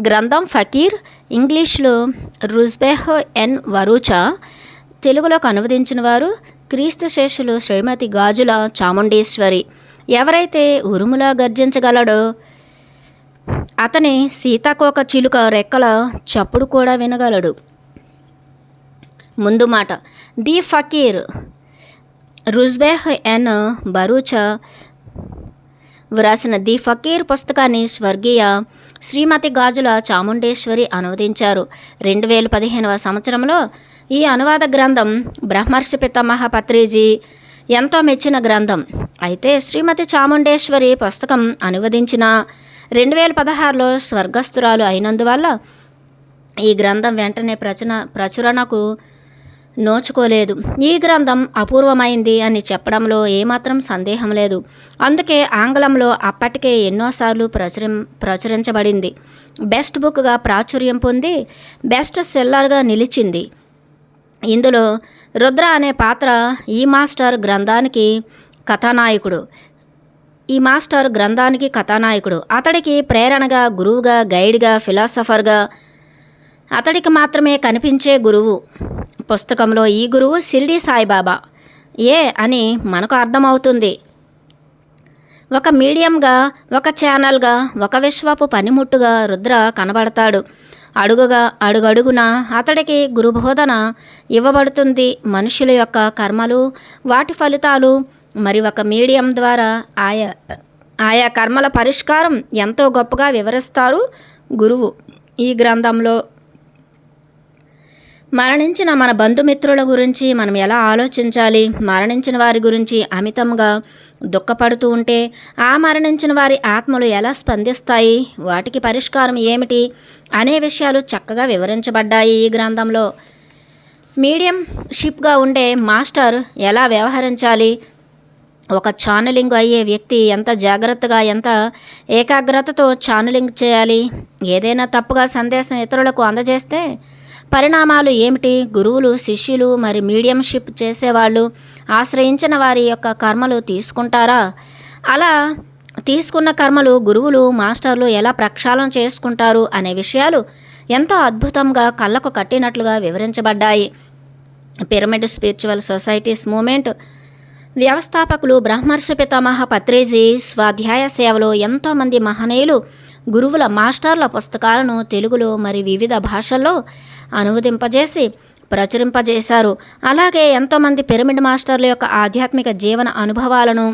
గ్రంథం ఫకీర్, ఇంగ్లీష్లో రుజ్బెహ్ ఎన్ వరూచా, తెలుగులోకి అనువదించిన వారు క్రీస్తు శేషులు శ్రీమతి గాజుల చాముండేశ్వరి. ఎవరైతే ఉరుములా గర్జించగలడో అతని సీతాకోక చిలుక రెక్కల చప్పుడు కూడా వినగలడు. ముందు మాట. ది ఫకీర్ రుజ్బెహ్ ఎన్ బరూచా వ్రాసిన ది ఫకీర్ పుస్తకాన్ని స్వర్గీయ శ్రీమతి గాజుల చాముండేశ్వరి అనువదించారు. 2015వ సంవత్సరంలో ఈ అనువాద గ్రంథం బ్రహ్మర్షి పితామహ పత్రిజీ ఎంతో మెచ్చిన గ్రంథం. అయితే శ్రీమతి చాముండేశ్వరి పుస్తకం అనువదించిన 2016లో స్వర్గస్థురాలు అయినందువల్ల ఈ గ్రంథం వెంటనే ప్రచురణకు నోచుకోలేదు. ఈ గ్రంథం అపూర్వమైంది అని చెప్పడంలో ఏమాత్రం సందేహం లేదు. అందుకే ఆంగ్లంలో అప్పటికే ఎన్నోసార్లు ప్రచురించబడింది. బెస్ట్ బుక్గా ప్రాచుర్యం పొంది బెస్ట్ సెల్లర్గా నిలిచింది. ఇందులో రుద్ర అనే పాత్ర ఈ మాస్టర్ గ్రంథానికి అతడికి ప్రేరణగా, గురువుగా, గైడ్గా, ఫిలాసఫర్గా అతడికి మాత్రమే కనిపించే గురువు. పుస్తకంలో ఈ గురువు షిరిడి సాయిబాబా అని మనకు అర్థమవుతుంది. ఒక మీడియంగా, ఒక ఛానల్గా, ఒక విశ్వపు పనిముట్టుగా రుద్ర కనబడతాడు. అడుగడుగున అతడికి గురుబోధన ఇవ్వబడుతుంది. మనుషుల యొక్క కర్మలు, వాటి ఫలితాలు, మరి ఒక మీడియం ద్వారా ఆయా కర్మల పరిష్కారం ఎంతో గొప్పగా వివరిస్తారు గురువు. ఈ గ్రంథంలో మరణించిన మన బంధుమిత్రుల గురించి మనం ఎలా ఆలోచించాలి, మరణించిన వారి గురించి అమితంగా దుఃఖపడుతూ ఉంటే ఆ మరణించిన వారి ఆత్మలు ఎలా స్పందిస్తాయి, వాటికి పరిష్కారం ఏమిటి అనే విషయాలు చక్కగా వివరించబడ్డాయి ఈ గ్రంథంలో. మీడియంషిప్గా ఉండే మాస్టర్ ఎలా వ్యవహరించాలి, ఒక ఛానలింగ్ అయ్యే వ్యక్తి ఎంత జాగ్రత్తగా, ఎంత ఏకాగ్రతతో ఛానలింగ్ చేయాలి, ఏదైనా తప్పుగా సందేశం ఇతరులకు అందజేస్తే పరిణామాలు ఏమిటి, గురువులు, శిష్యులు, మరి మీడియంషిప్ చేసేవాళ్ళు ఆశ్రయించిన వారి యొక్క కర్మలు తీసుకుంటారా, అలా తీసుకున్న కర్మలు గురువులు, మాస్టర్లు ఎలా ప్రక్షాళన చేసుకుంటారు అనే విషయాలు ఎంతో అద్భుతంగా కళ్ళకు కట్టినట్లుగా వివరించబడ్డాయి. పిరమిడ్ స్పిరిచువల్ సొసైటీస్ మూమెంట్ వ్యవస్థాపకులు బ్రహ్మర్షి పితామహ పత్రిజీ స్వాధ్యాయ సేవలో ఎంతోమంది మహనీయులు గురువుల, మాస్టర్ల పుస్తకాలను తెలుగులో మరి వివిధ భాషల్లో అనువదింపజేసి ప్రచురింపజేశారు. అలాగే ఎంతోమంది పిరమిడ్ మాస్టర్ల యొక్క ఆధ్యాత్మిక జీవన అనుభవాలను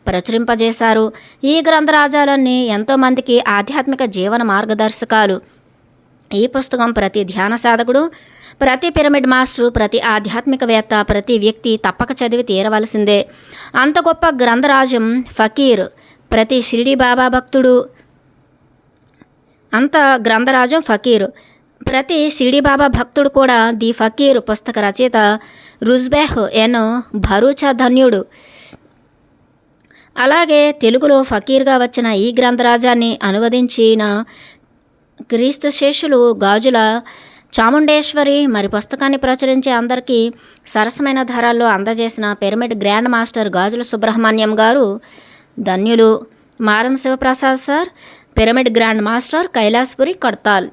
ప్రచురింపజేశారు. ఈ గ్రంథరాజాలన్నీ ఎంతోమందికి ఆధ్యాత్మిక జీవన మార్గదర్శకాలు. ఈ పుస్తకం ప్రతి ధ్యాన సాధకుడు, ప్రతి పిరమిడ్ మాస్టరు, ప్రతి ఆధ్యాత్మికవేత్త, ప్రతి వ్యక్తి తప్పక చదివి తీరవలసిందే. అంత గొప్ప గ్రంథరాజం ఫకీర్. ప్రతి షిరిడి బాబా భక్తుడు ప్రతి షిరిడి బాబా భక్తుడు కూడా ది ఫకీర్ పుస్తక రచయిత రుజ్బెహ్ ఎన్ బరూచా ధన్యుడు. అలాగే తెలుగులో ఫకీర్గా వచ్చిన ఈ గ్రంథరాజాన్ని అనువదించిన క్రీస్తు శేషులు గాజుల చాముండేశ్వరి, మరి పుస్తకాన్ని ప్రచురించే అందరికీ సరసమైన ధరల్లో అందజేసిన pyramid grand master Gajula Subrahmanyam గారు ధన్యులు. Maram Sivaprasad sir, pyramid grand master, Kailasapuri, Kadthal.